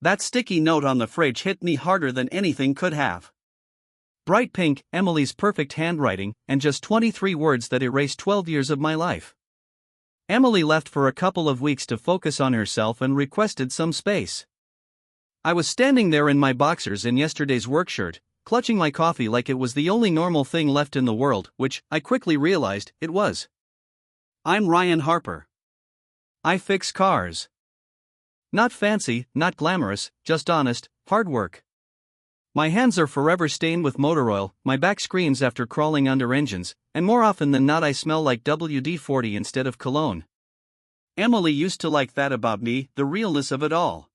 That sticky note on the fridge hit me harder than anything could have. Bright pink, Emily's perfect handwriting, and just 23 words that erased 12 years of my life. Emily left for a couple of weeks to focus on herself and requested some space. I was standing there in my boxers and yesterday's work shirt, clutching my coffee like it was the only normal thing left in the world, which, I quickly realized, it was. I'm Ryan Harper. I fix cars. Not fancy, not glamorous, just honest, hard work. My hands are forever stained with motor oil, my back screams after crawling under engines, and more often than not I smell like WD-40 instead of cologne. Emily used to like that about me, the realness of it all.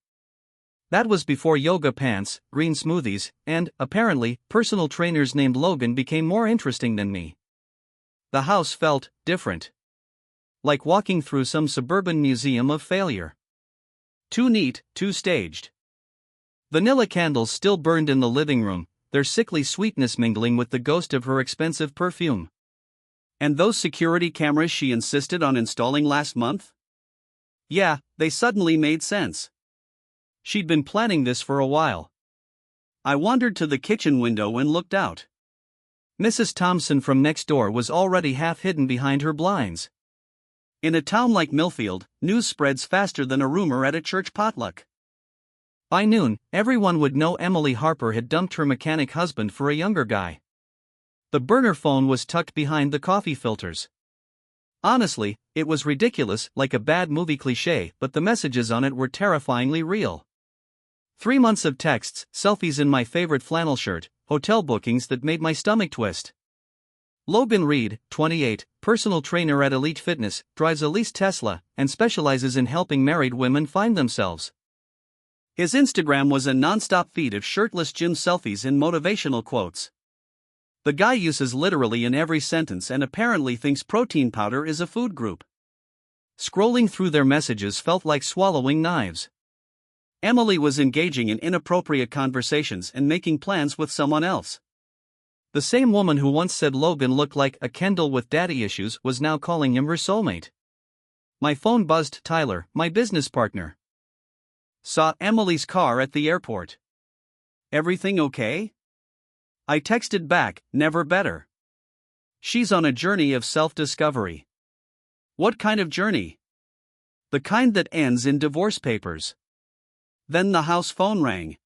That was before yoga pants, green smoothies, and, apparently, personal trainers named Logan became more interesting than me. The house felt different. Like walking through some suburban museum of failure. Too neat, too staged. Vanilla candles still burned in the living room, their sickly sweetness mingling with the ghost of her expensive perfume. And those security cameras she insisted on installing last month? Yeah, they suddenly made sense. She'd been planning this for a while. I wandered to the kitchen window and looked out. Mrs. Thompson from next door was already half hidden behind her blinds. In a town like Millfield, news spreads faster than a rumor at a church potluck. By noon, everyone would know Emily Harper had dumped her mechanic husband for a younger guy. The burner phone was tucked behind the coffee filters. Honestly, it was ridiculous, like a bad movie cliché, but the messages on it were terrifyingly real. 3 months of texts, selfies in my favorite flannel shirt, hotel bookings that made my stomach twist. Logan Reed, 28, personal trainer at Elite Fitness, drives a leased Tesla, and specializes in helping married women find themselves. His Instagram was a non-stop feed of shirtless gym selfies and motivational quotes. The guy uses literally in every sentence and apparently thinks protein powder is a food group. Scrolling through their messages felt like swallowing knives. Emily was engaging in inappropriate conversations and making plans with someone else. The same woman who once said Logan looked like a Kendall with daddy issues was now calling him her soulmate. My phone buzzed. Tyler, my business partner. Saw Emily's car at the airport. Everything okay? I texted back, never better. She's on a journey of self-discovery. What kind of journey? The kind that ends in divorce papers. Then the house phone rang.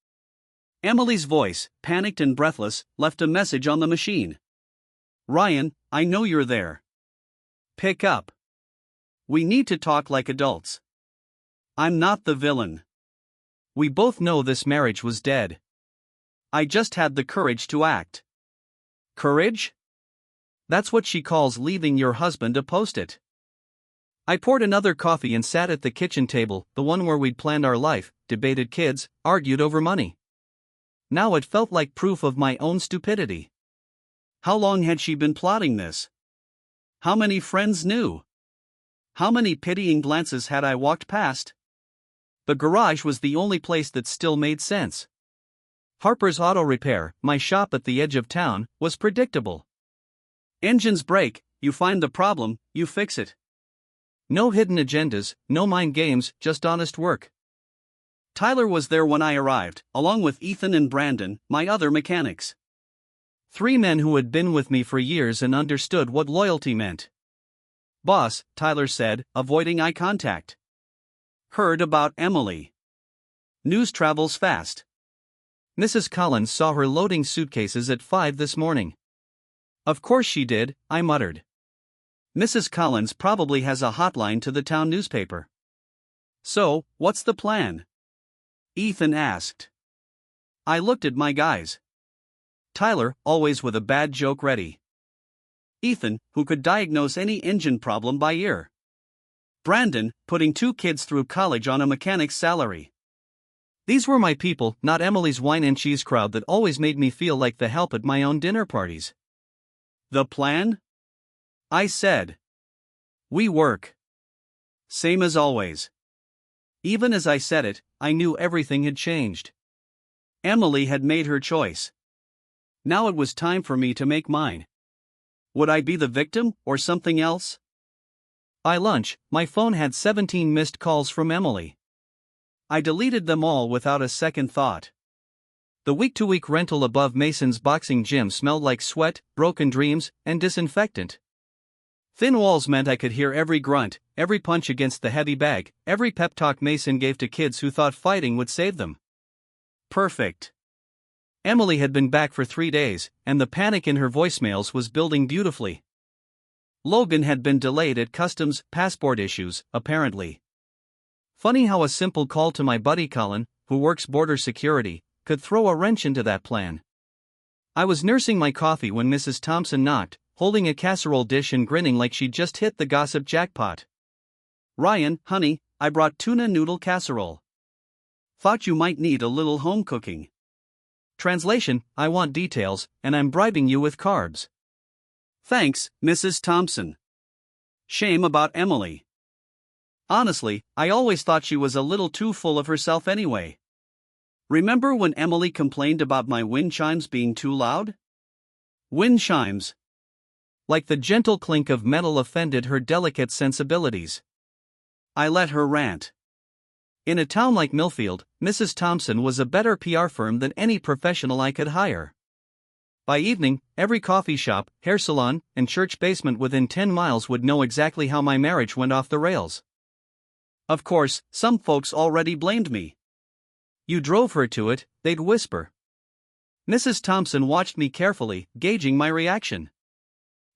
Emily's voice, panicked and breathless, left a message on the machine. Ryan, I know you're there. Pick up. We need to talk like adults. I'm not the villain. We both know this marriage was dead. I just had the courage to act. Courage? That's what she calls leaving your husband a post-it. I poured another coffee and sat at the kitchen table, the one where we'd planned our life, debated kids, argued over money. Now it felt like proof of my own stupidity. How long had she been plotting this? How many friends knew? How many pitying glances had I walked past? The garage was the only place that still made sense. Harper's Auto Repair, my shop at the edge of town, was predictable. Engines break, you find the problem, you fix it. No hidden agendas, no mind games, just honest work. Tyler was there when I arrived, along with Ethan and Brandon, my other mechanics. 3 men who had been with me for years and understood what loyalty meant. Boss, Tyler said, avoiding eye contact. Heard about Emily. News travels fast. Mrs. Collins saw her loading suitcases at 5 this morning. Of course she did, I muttered. Mrs. Collins probably has a hotline to the town newspaper. So, what's the plan? Ethan asked. I looked at my guys. Tyler, always with a bad joke ready. Ethan, who could diagnose any engine problem by ear. Brandon, putting 2 kids through college on a mechanic's salary. These were my people, not Emily's wine and cheese crowd that always made me feel like the help at my own dinner parties. The plan? I said. We work. Same as always. Even as I said it, I knew everything had changed. Emily had made her choice. Now it was time for me to make mine. Would I be the victim, or something else? By lunch, my phone had 17 missed calls from Emily. I deleted them all without a second thought. The week-to-week rental above Mason's boxing gym smelled like sweat, broken dreams, and disinfectant. Thin walls meant I could hear every grunt, every punch against the heavy bag, every pep talk Mason gave to kids who thought fighting would save them. Perfect. Emily had been back for 3 days, and the panic in her voicemails was building beautifully. Logan had been delayed at customs, passport issues, apparently. Funny how a simple call to my buddy Colin, who works border security, could throw a wrench into that plan. I was nursing my coffee when Mrs. Thompson knocked, holding a casserole dish and grinning like she'd just hit the gossip jackpot. "Ryan, honey, I brought tuna noodle casserole. Thought you might need a little home cooking." Translation: I want details, and I'm bribing you with carbs. Thanks, Mrs. Thompson. Shame about Emily. Honestly, I always thought she was a little too full of herself anyway. Remember when Emily complained about my wind chimes being too loud? Wind chimes. Like the gentle clink of metal offended her delicate sensibilities. I let her rant. In a town like Millfield, Mrs. Thompson was a better PR firm than any professional I could hire. By evening, every coffee shop, hair salon, and church basement within 10 miles would know exactly how my marriage went off the rails. Of course, some folks already blamed me. "You drove her to it," they'd whisper. Mrs. Thompson watched me carefully, gauging my reaction.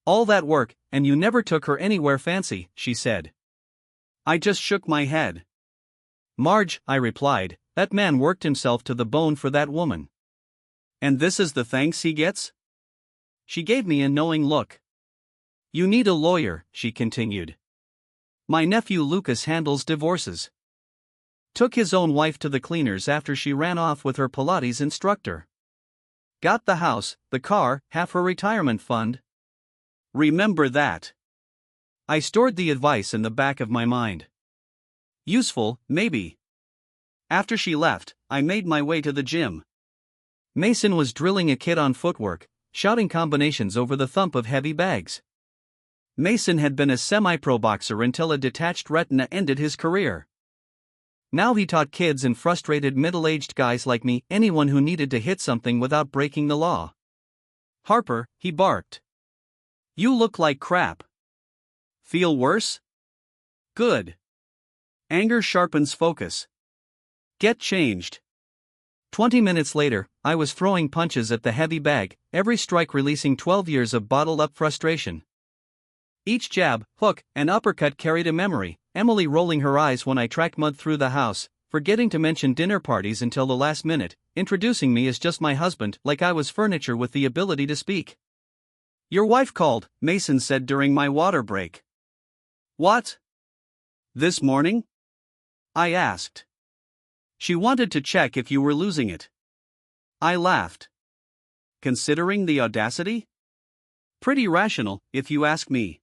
"All that work, and you never took her anywhere fancy," she said. I just shook my head. "Marge," I replied, "that man worked himself to the bone for that woman. And this is the thanks he gets?" She gave me a knowing look. "You need a lawyer," she continued. "My nephew Lucas handles divorces. Took his own wife to the cleaners after she ran off with her Pilates instructor. Got the house, the car, half her retirement fund. Remember that." I stored the advice in the back of my mind. Useful, maybe. After she left, I made my way to the gym. Mason was drilling a kid on footwork, shouting combinations over the thump of heavy bags. Mason had been a semi-pro boxer until a detached retina ended his career. Now he taught kids and frustrated middle-aged guys like me, anyone who needed to hit something without breaking the law. "Harper," he barked. "You look like crap. Feel worse? Good. Anger sharpens focus. Get changed." 20 minutes later, I was throwing punches at the heavy bag, every strike releasing 12 years of bottled-up frustration. Each jab, hook, and uppercut carried a memory, Emily rolling her eyes when I tracked mud through the house, forgetting to mention dinner parties until the last minute, introducing me as just my husband like I was furniture with the ability to speak. "Your wife called," Mason said during my water break. "What? This morning?" I asked. "She wanted to check if you were losing it." I laughed. Considering the audacity? Pretty rational, if you ask me.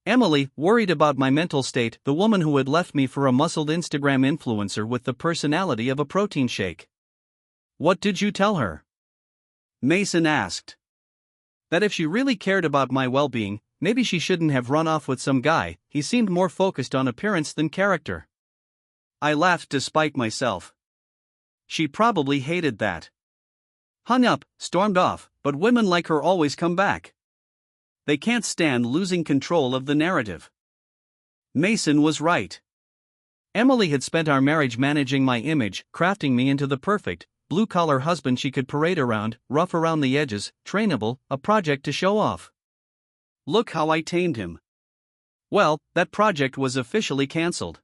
Emily, worried about my mental state, the woman who had left me for a muscled Instagram influencer with the personality of a protein shake. "What did you tell her?" Mason asked. That if she really cared about my well-being, maybe she shouldn't have run off with some guy. He seemed more focused on appearance than character. I laughed despite myself. She probably hated that. Hung up, stormed off, but women like her always come back. They can't stand losing control of the narrative. Mason was right. Emily had spent our marriage managing my image, crafting me into the perfect, blue-collar husband she could parade around, rough around the edges, trainable, a project to show off. Look how I tamed him. Well, that project was officially cancelled.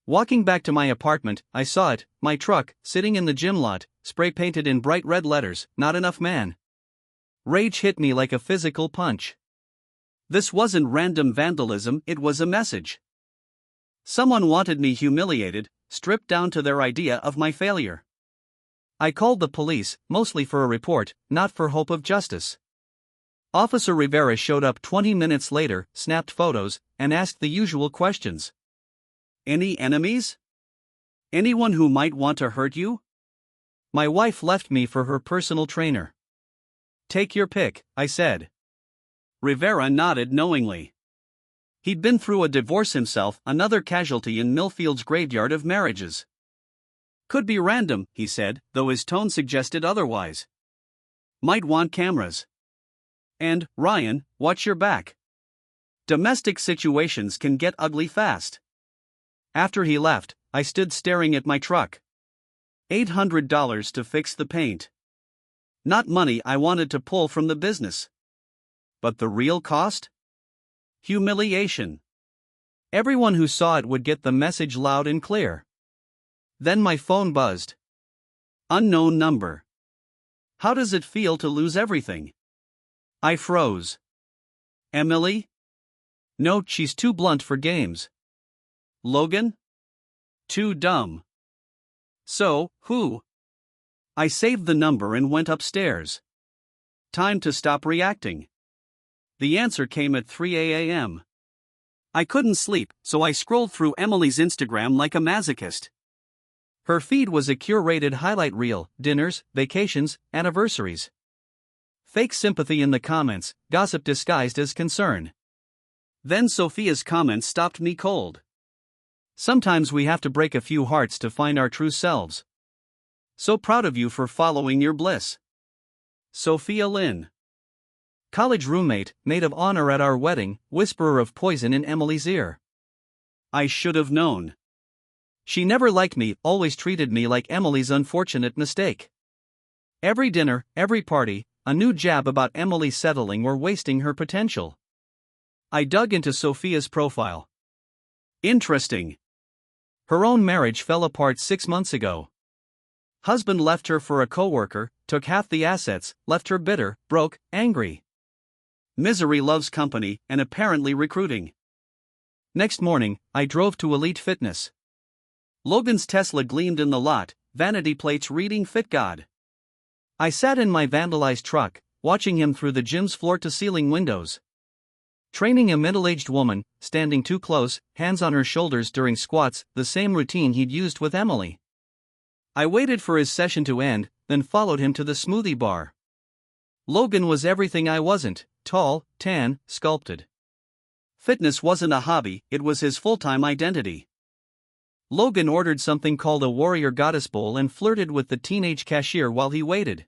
Walking back to my apartment, I saw it, my truck, sitting in the gym lot, spray-painted in bright red letters, "Not enough man." Rage hit me like a physical punch. This wasn't random vandalism, it was a message. Someone wanted me humiliated, stripped down to their idea of my failure. I called the police, mostly for a report, not for hope of justice. Officer Rivera showed up 20 minutes later, snapped photos, and asked the usual questions. "Any enemies? Anyone who might want to hurt you?" My wife left me for her personal trainer. "Take your pick," I said. Rivera nodded knowingly. He'd been through a divorce himself, another casualty in Millfield's graveyard of marriages. Could be random, he said, though his tone suggested otherwise. Might want cameras. And, Ryan, watch your back. Domestic situations can get ugly fast. After he left, I stood staring at my truck. $800 to fix the paint. Not money I wanted to pull from the business. But the real cost? Humiliation. Everyone who saw it would get the message loud and clear. Then my phone buzzed. Unknown number. How does it feel to lose everything? I froze. Emily? No, she's too blunt for games. Logan? Too dumb. So, who? I saved the number and went upstairs. Time to stop reacting. The answer came at 3 a.m. I couldn't sleep, so I scrolled through Emily's Instagram like a masochist. Her feed was a curated highlight reel: dinners, vacations, anniversaries. Fake sympathy in the comments, gossip disguised as concern. Then Sophia's comments stopped me cold. Sometimes we have to break a few hearts to find our true selves. So proud of you for following your bliss. Sophia Lynn. College roommate, maid of honor at our wedding, whisperer of poison in Emily's ear. I should have known. She never liked me, always treated me like Emily's unfortunate mistake. Every dinner, every party, a new jab about Emily settling or wasting her potential. I dug into Sophia's profile. Interesting. Her own marriage fell apart 6 months ago. Husband left her for a coworker, took half the assets, left her bitter, broke, angry. Misery loves company, and apparently recruiting. Next morning, I drove to Elite Fitness. Logan's Tesla gleamed in the lot, vanity plates reading Fit God. I sat in my vandalized truck, watching him through the gym's floor-to-ceiling windows. Training a middle-aged woman, standing too close, hands on her shoulders during squats, the same routine he'd used with Emily. I waited for his session to end, then followed him to the smoothie bar. Logan was everything I wasn't: tall, tan, sculpted. Fitness wasn't a hobby, it was his full-time identity. Logan ordered something called a Warrior Goddess Bowl and flirted with the teenage cashier while he waited.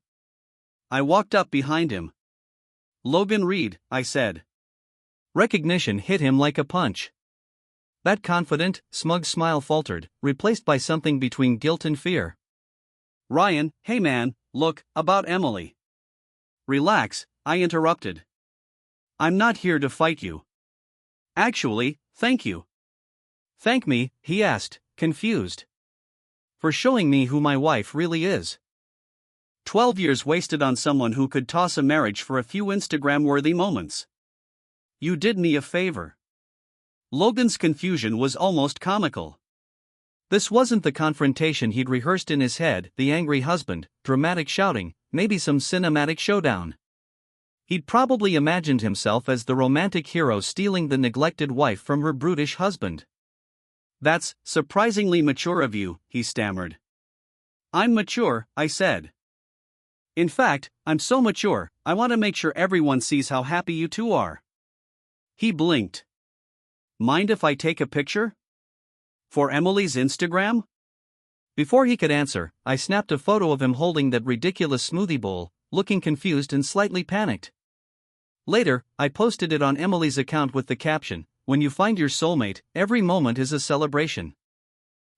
I walked up behind him. Logan Reed, I said. Recognition hit him like a punch. That confident, smug smile faltered, replaced by something between guilt and fear. Ryan, hey man, look, about Emily. Relax, I interrupted. I'm not here to fight you. Actually, thank you. Thank me, he asked, confused. For showing me who my wife really is. 12 years wasted on someone who could toss a marriage for a few Instagram-worthy moments. You did me a favor. Logan's confusion was almost comical. This wasn't the confrontation he'd rehearsed in his head: the angry husband, dramatic shouting, maybe some cinematic showdown. He'd probably imagined himself as the romantic hero stealing the neglected wife from her brutish husband. That's surprisingly mature of you, he stammered. I'm mature, I said. In fact, I'm so mature, I want to make sure everyone sees how happy you two are. He blinked. Mind if I take a picture? For Emily's Instagram? Before he could answer, I snapped a photo of him holding that ridiculous smoothie bowl, looking confused and slightly panicked. Later, I posted it on Emily's account with the caption, "When you find your soulmate, every moment is a celebration."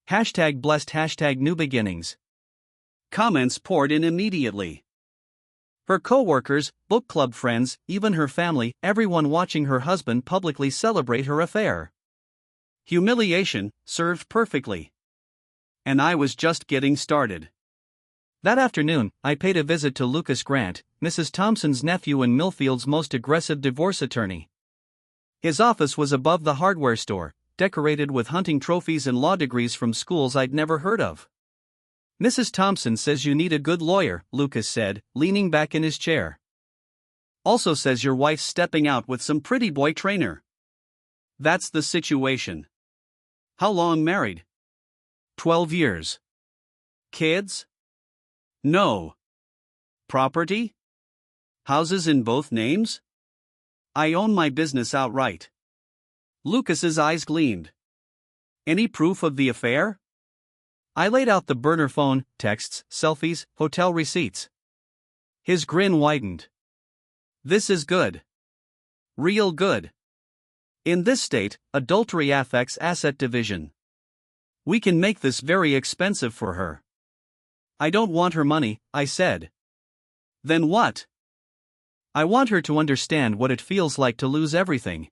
#blessed #new beginnings. Comments poured in immediately. Her co-workers, book club friends, even her family, everyone watching her husband publicly celebrate her affair. Humiliation served perfectly. And I was just getting started. That afternoon, I paid a visit to Lucas Grant, Mrs. Thompson's nephew and Millfield's most aggressive divorce attorney. His office was above the hardware store, decorated with hunting trophies and law degrees from schools I'd never heard of. Mrs. Thompson says you need a good lawyer, Lucas said, leaning back in his chair. Also says your wife's stepping out with some pretty boy trainer. That's the situation. How long married? 12 years. Kids? No. Property? Houses in both names? I own my business outright. Lucas's eyes gleamed. Any proof of the affair? I laid out the burner phone, texts, selfies, hotel receipts. His grin widened. This is good. Real good. In this state, adultery affects asset division. We can make this very expensive for her. I don't want her money, I said. Then what? I want her to understand what it feels like to lose everything.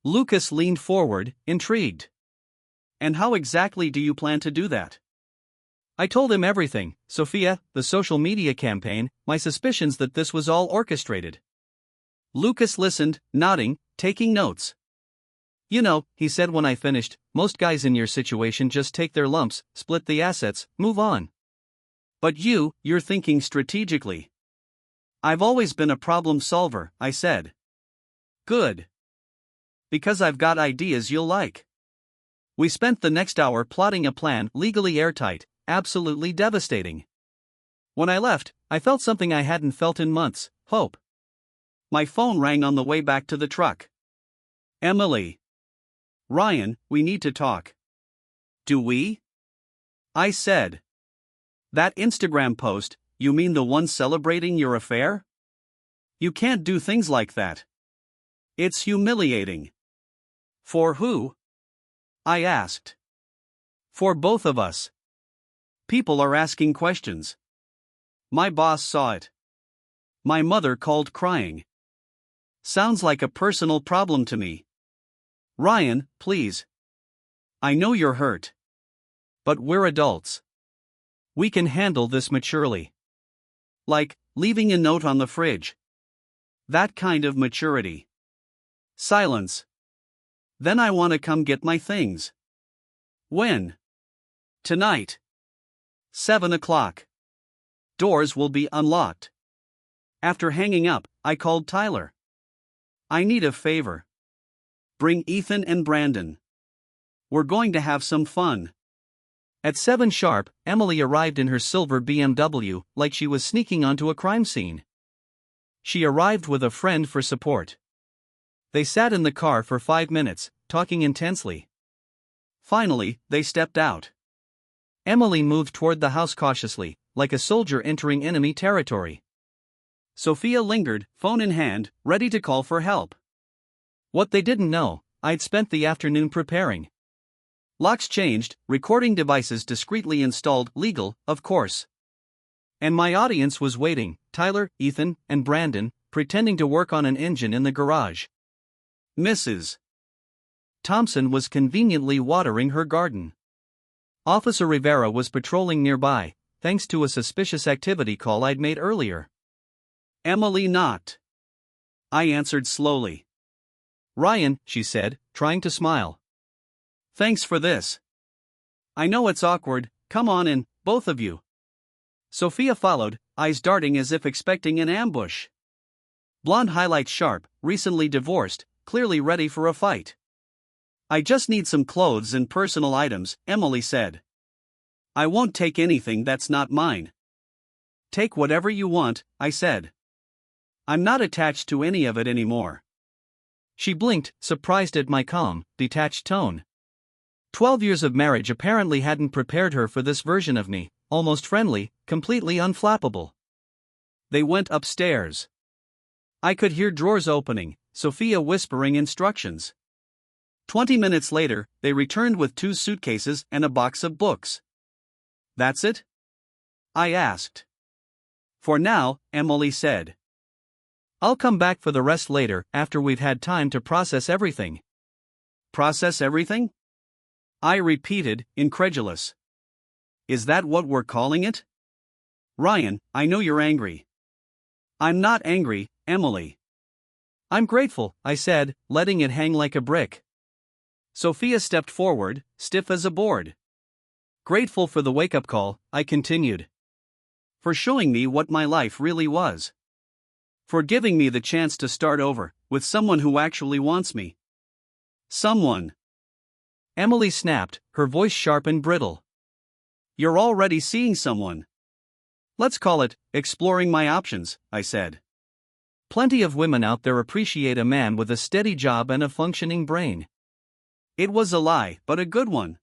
Lucas leaned forward, intrigued. And how exactly do you plan to do that? I told him everything, Sophia, the social media campaign, my suspicions that this was all orchestrated. Lucas listened, nodding, taking notes. You know, he said when I finished, most guys in your situation just take their lumps, split the assets, move on. But you're thinking strategically. I've always been a problem solver, I said. Good. Because I've got ideas you'll like. We spent the next hour plotting a plan legally airtight, absolutely devastating. When I left, I felt something I hadn't felt in months, hope. My phone rang on the way back to the truck. Emily. Ryan, we need to talk. Do we? I said. That Instagram post, you mean the one celebrating your affair? You can't do things like that. It's humiliating. For who? I asked. For both of us. People are asking questions. My boss saw it. My mother called crying. Sounds like a personal problem to me. Ryan, please. I know you're hurt. But we're adults. We can handle this maturely. Like, leaving a note on the fridge. That kind of maturity. Silence. Then I want to come get my things. When? Tonight. 7 o'clock. Doors will be unlocked. After hanging up, I called Tyler. I need a favor. Bring Ethan and Brandon. We're going to have some fun. At 7 sharp, Emily arrived in her silver BMW, like she was sneaking onto a crime scene. She arrived with a friend for support. They sat in the car for 5 minutes, talking intensely. Finally, they stepped out. Emily moved toward the house cautiously, like a soldier entering enemy territory. Sophia lingered, phone in hand, ready to call for help. What they didn't know, I'd spent the afternoon preparing. Locks changed, recording devices discreetly installed, legal, of course. And my audience was waiting, Tyler, Ethan, and Brandon, pretending to work on an engine in the garage. Mrs. Thompson was conveniently watering her garden. Officer Rivera was patrolling nearby, thanks to a suspicious activity call I'd made earlier. Emily knocked. I answered slowly. Ryan, she said, trying to smile. Thanks for this. I know it's awkward, come on in, both of you. Sophia followed, eyes darting as if expecting an ambush. Blonde highlights sharp, recently divorced, clearly ready for a fight. I just need some clothes and personal items, Emily said. I won't take anything that's not mine. Take whatever you want, I said. I'm not attached to any of it anymore. She blinked, surprised at my calm, detached tone. 12 years of marriage apparently hadn't prepared her for this version of me, almost friendly, completely unflappable. They went upstairs. I could hear drawers opening, Sophia whispering instructions. 20 minutes later, they returned with 2 suitcases and a box of books. That's it? I asked. For now, Emily said. I'll come back for the rest later, after we've had time to process everything. Process everything? I repeated, incredulous. Is that what we're calling it? Ryan, I know you're angry. I'm not angry, Emily. I'm grateful, I said, letting it hang like a brick. Sophia stepped forward, stiff as a board. Grateful for the wake-up call, I continued. For showing me what my life really was. For giving me the chance to start over, with someone who actually wants me. Someone. Emily snapped, her voice sharp and brittle. You're already seeing someone. Let's call it, exploring my options, I said. Plenty of women out there appreciate a man with a steady job and a functioning brain. It was a lie, but a good one.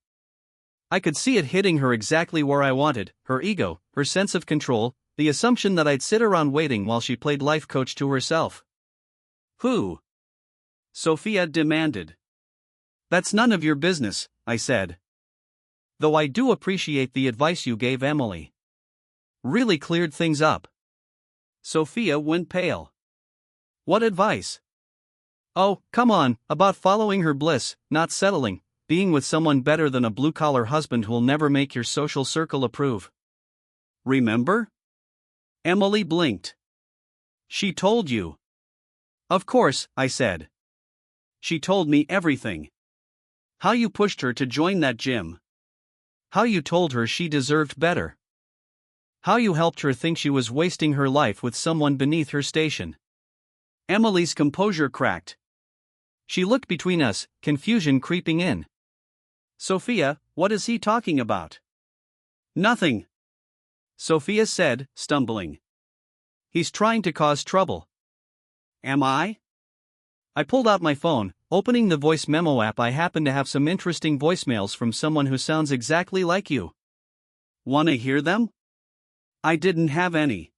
I could see it hitting her exactly where I wanted, her ego, her sense of control, the assumption that I'd sit around waiting while she played life coach to herself. Who? Sophia demanded. That's none of your business, I said. Though I do appreciate the advice you gave Emily. Really cleared things up. Sophia went pale. What advice? Oh, come on, about following her bliss, not settling, being with someone better than a blue-collar husband who'll never make your social circle approve. Remember? Emily blinked. She told you. Of course, I said. She told me everything. How you pushed her to join that gym. How you told her she deserved better. How you helped her think she was wasting her life with someone beneath her station. Emily's composure cracked. She looked between us, confusion creeping in. Sophia, what is he talking about? Nothing. Sophia said, stumbling. He's trying to cause trouble. Am I? I pulled out my phone, opening the voice memo app. I happen to have some interesting voicemails from someone who sounds exactly like you. Wanna hear them? I didn't have any.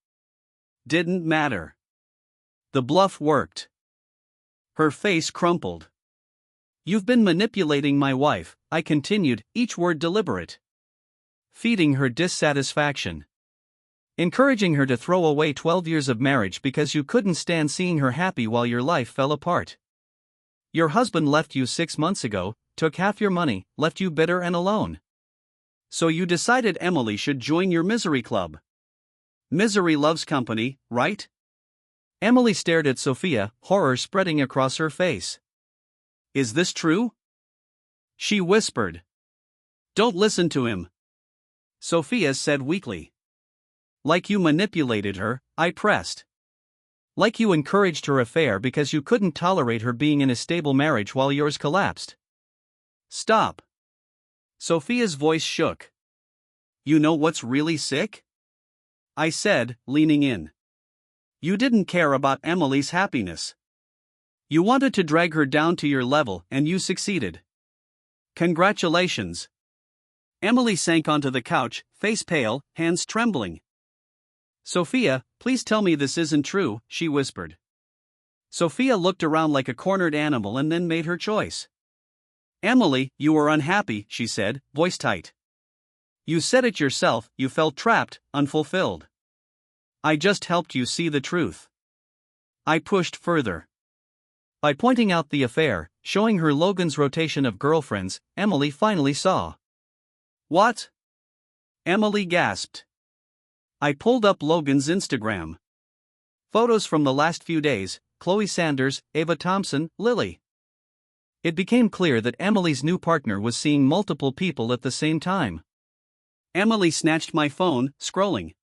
Didn't matter. The bluff worked. Her face crumpled. You've been manipulating my wife, I continued, each word deliberate. Feeding her dissatisfaction. Encouraging her to throw away 12 years of marriage because you couldn't stand seeing her happy while your life fell apart. Your husband left you 6 months ago, took half your money, left you bitter and alone. So you decided Emily should join your misery club. Misery loves company, right? Emily stared at Sophia, horror spreading across her face. Is this true? She whispered. Don't listen to him. Sophia said weakly. Like you manipulated her, I pressed. Like you encouraged her affair because you couldn't tolerate her being in a stable marriage while yours collapsed. Stop. Sophia's voice shook. You know what's really sick? I said, leaning in. You didn't care about Emily's happiness. You wanted to drag her down to your level, and you succeeded. Congratulations. Emily sank onto the couch, face pale, hands trembling. Sophia, please tell me this isn't true, she whispered. Sophia looked around like a cornered animal and then made her choice. Emily, you were unhappy, she said, voice tight. You said it yourself, you felt trapped, unfulfilled. I just helped you see the truth. I pushed further. By pointing out the affair, showing her Logan's rotation of girlfriends, Emily finally saw. What? Emily gasped. I pulled up Logan's Instagram. Photos from the last few days, Chloe Sanders, Ava Thompson, Lily. It became clear that Emily's new partner was seeing multiple people at the same time. Emily snatched my phone, scrolling.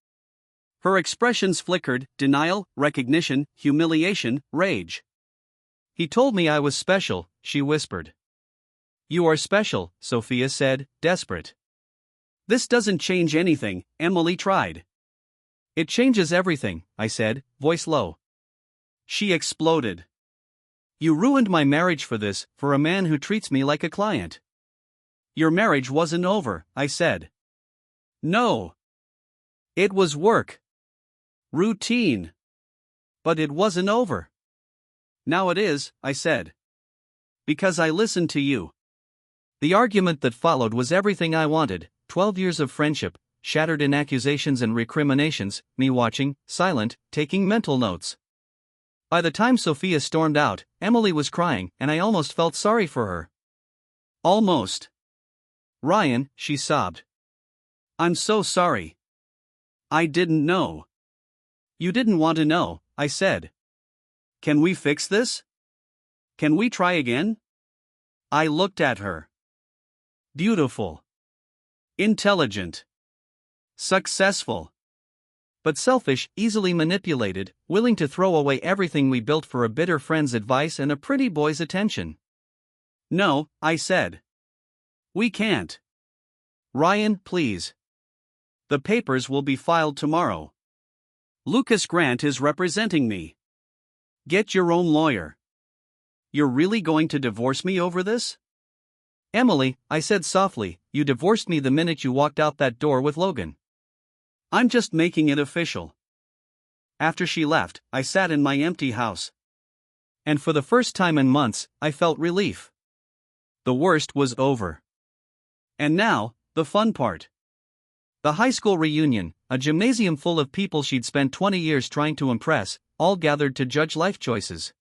Her expressions flickered, denial, recognition, humiliation, rage. He told me I was special, she whispered. You are special, Sophia said, desperate. This doesn't change anything, Emily tried. It changes everything, I said, voice low. She exploded. You ruined my marriage for this, for a man who treats me like a client. Your marriage wasn't over, I said. No. It was work. Routine. But it wasn't over. Now it is, I said. Because I listened to you. The argument that followed was everything I wanted, 12 years of friendship, shattered in accusations and recriminations, me watching, silent, taking mental notes. By the time Sophia stormed out, Emily was crying, and I almost felt sorry for her. Almost. Ryan, she sobbed. I'm so sorry. I didn't know. You didn't want to know, I said. Can we fix this? Can we try again? I looked at her. Beautiful. Intelligent. Successful. But selfish, easily manipulated, willing to throw away everything we built for a bitter friend's advice and a pretty boy's attention. No, I said. We can't. Ryan, please. The papers will be filed tomorrow. Lucas Grant is representing me. Get your own lawyer. You're really going to divorce me over this? Emily, I said softly, you divorced me the minute you walked out that door with Logan. I'm just making it official. After she left, I sat in my empty house. And for the first time in months, I felt relief. The worst was over. And now, the fun part. The high school reunion, a gymnasium full of people she'd spent 20 years trying to impress, all gathered to judge life choices.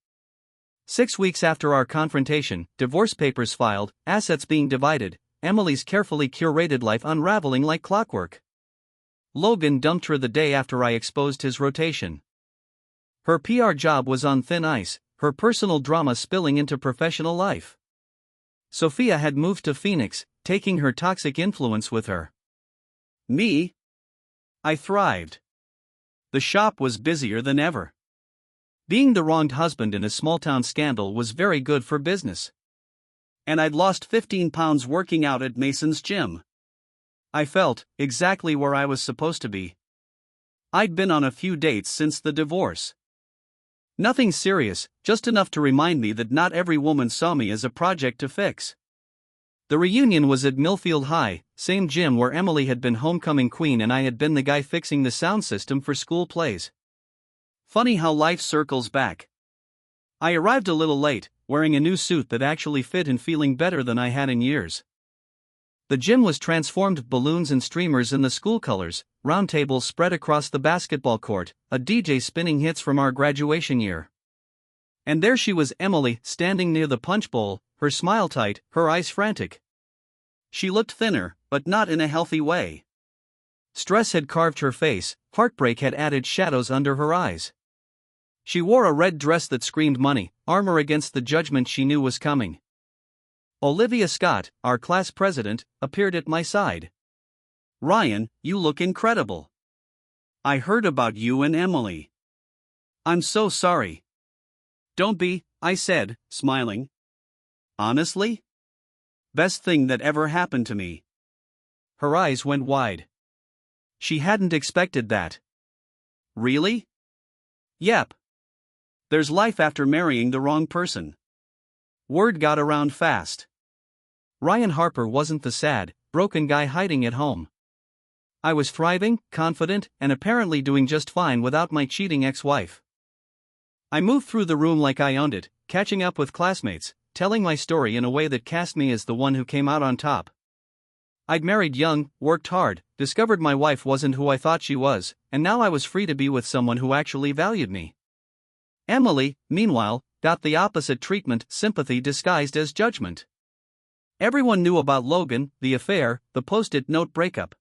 6 weeks after our confrontation, divorce papers filed, assets being divided, Emily's carefully curated life unraveling like clockwork. Logan dumped her the day after I exposed his rotation. Her PR job was on thin ice, her personal drama spilling into professional life. Sophia had moved to Phoenix, taking her toxic influence with her. Me? I thrived. The shop was busier than ever. Being the wronged husband in a small-town scandal was very good for business. And I'd lost 15 pounds working out at Mason's gym. I felt exactly where I was supposed to be. I'd been on a few dates since the divorce. Nothing serious, just enough to remind me that not every woman saw me as a project to fix. The reunion was at Millfield High, same gym where Emily had been homecoming queen and I had been the guy fixing the sound system for school plays. Funny how life circles back. I arrived a little late, wearing a new suit that actually fit and feeling better than I had in years. The gym was transformed, balloons and streamers in the school colors, round tables spread across the basketball court, a DJ spinning hits from our graduation year. And there she was, Emily, standing near the punch bowl, her smile tight, her eyes frantic. She looked thinner, but not in a healthy way. Stress had carved her face, heartbreak had added shadows under her eyes. She wore a red dress that screamed money, armor against the judgment she knew was coming. Olivia Scott, our class president, appeared at my side. Ryan, you look incredible. I heard about you and Emily. I'm so sorry. Don't be, I said, smiling. Honestly? Best thing that ever happened to me. Her eyes went wide. She hadn't expected that. Really? Yep. There's life after marrying the wrong person. Word got around fast. Ryan Harper wasn't the sad, broken guy hiding at home. I was thriving, confident, and apparently doing just fine without my cheating ex-wife. I moved through the room like I owned it, catching up with classmates, telling my story in a way that cast me as the one who came out on top. I'd married young, worked hard, discovered my wife wasn't who I thought she was, and now I was free to be with someone who actually valued me. Emily, meanwhile, got the opposite treatment, sympathy disguised as judgment. Everyone knew about Logan, the affair, the post-it note breakup.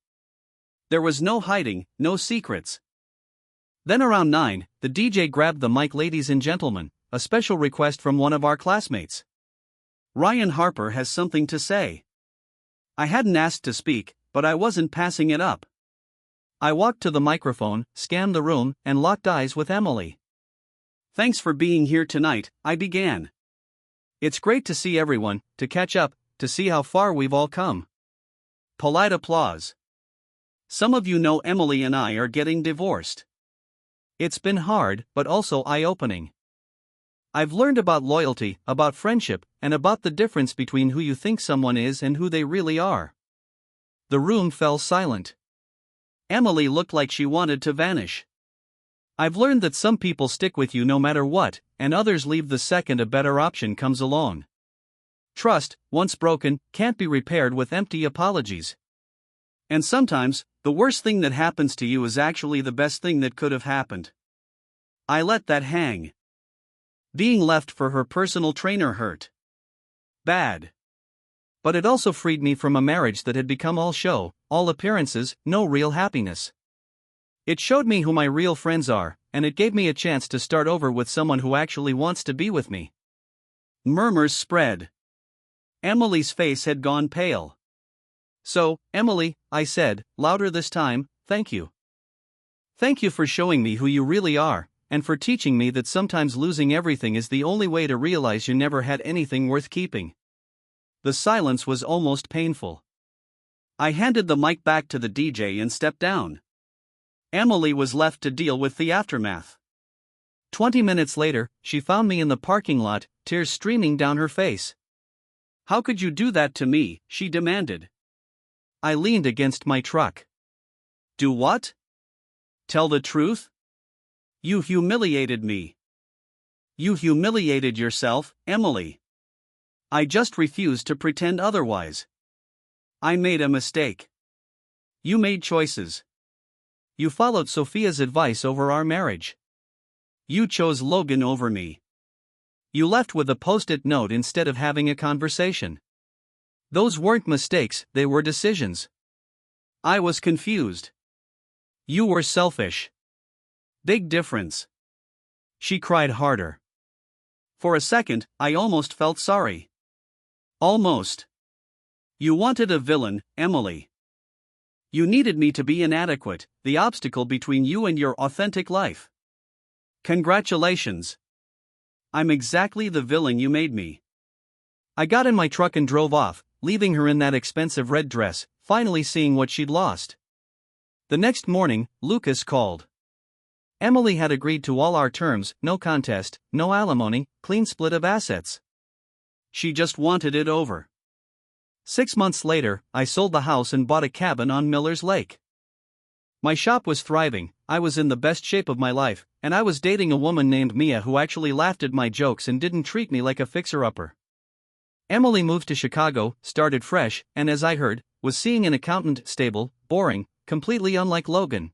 There was no hiding, no secrets. Then around 9, the DJ grabbed the mic. Ladies and gentlemen, a special request from one of our classmates. Ryan Harper has something to say. I hadn't asked to speak, but I wasn't passing it up. I walked to the microphone, scanned the room, and locked eyes with Emily. Thanks for being here tonight, I began. It's great to see everyone, to catch up, to see how far we've all come. Polite applause. Some of you know Emily and I are getting divorced. It's been hard, but also eye-opening. I've learned about loyalty, about friendship, and about the difference between who you think someone is and who they really are. The room fell silent. Emily looked like she wanted to vanish. I've learned that some people stick with you no matter what, and others leave the second a better option comes along. Trust, once broken, can't be repaired with empty apologies. And sometimes, the worst thing that happens to you is actually the best thing that could have happened. I let that hang. Being left for her personal trainer hurt bad. But it also freed me from a marriage that had become all show, all appearances, no real happiness. It showed me who my real friends are, and it gave me a chance to start over with someone who actually wants to be with me. Murmurs spread. Emily's face had gone pale. So, Emily, I said, louder this time, thank you. Thank you for showing me who you really are, and for teaching me that sometimes losing everything is the only way to realize you never had anything worth keeping. The silence was almost painful. I handed the mic back to the DJ and stepped down. Emily was left to deal with the aftermath. 20 minutes later, she found me in the parking lot, tears streaming down her face. How could you do that to me? She demanded. I leaned against my truck. Do what? Tell the truth? You humiliated me. You humiliated yourself, Emily. I just refused to pretend otherwise. I made a mistake. You made choices. You followed Sophia's advice over our marriage. You chose Logan over me. You left with a post-it note instead of having a conversation. Those weren't mistakes, they were decisions. I was confused. You were selfish. Big difference. She cried harder. For a second, I almost felt sorry. Almost. You wanted a villain, Emily. You needed me to be inadequate, the obstacle between you and your authentic life. Congratulations. I'm exactly the villain you made me. I got in my truck and drove off, leaving her in that expensive red dress, finally seeing what she'd lost. The next morning, Lucas called. Emily had agreed to all our terms, no contest, no alimony, clean split of assets. She just wanted it over. 6 months later, I sold the house and bought a cabin on Miller's Lake. My shop was thriving, I was in the best shape of my life, and I was dating a woman named Mia who actually laughed at my jokes and didn't treat me like a fixer-upper. Emily moved to Chicago, started fresh, and as I heard, was seeing an accountant, stable, boring, completely unlike Logan.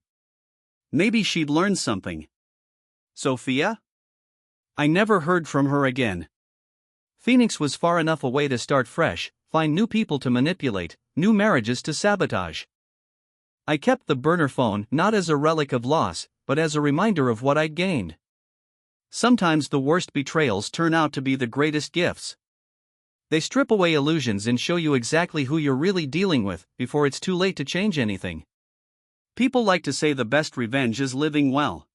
Maybe she'd learned something. Sophia? I never heard from her again. Phoenix was far enough away to start fresh, find new people to manipulate, new marriages to sabotage. I kept the burner phone not as a relic of loss, but as a reminder of what I'd gained. Sometimes the worst betrayals turn out to be the greatest gifts. They strip away illusions and show you exactly who you're really dealing with before it's too late to change anything. People like to say the best revenge is living well.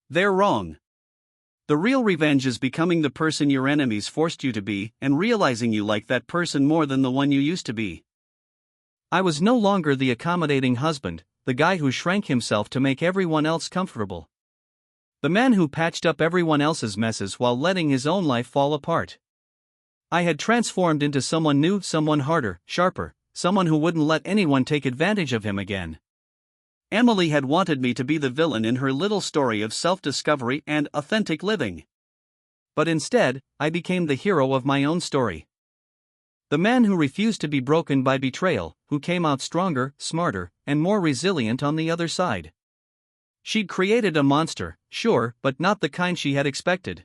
They're wrong. The real revenge is becoming the person your enemies forced you to be and realizing you like that person more than the one you used to be. I was no longer the accommodating husband, the guy who shrank himself to make everyone else comfortable. The man who patched up everyone else's messes while letting his own life fall apart. I had transformed into someone new, someone harder, sharper, someone who wouldn't let anyone take advantage of him again. Emily had wanted me to be the villain in her little story of self-discovery and authentic living. But instead, I became the hero of my own story. The man who refused to be broken by betrayal, who came out stronger, smarter, and more resilient on the other side. She'd created a monster, sure, but not the kind she had expected.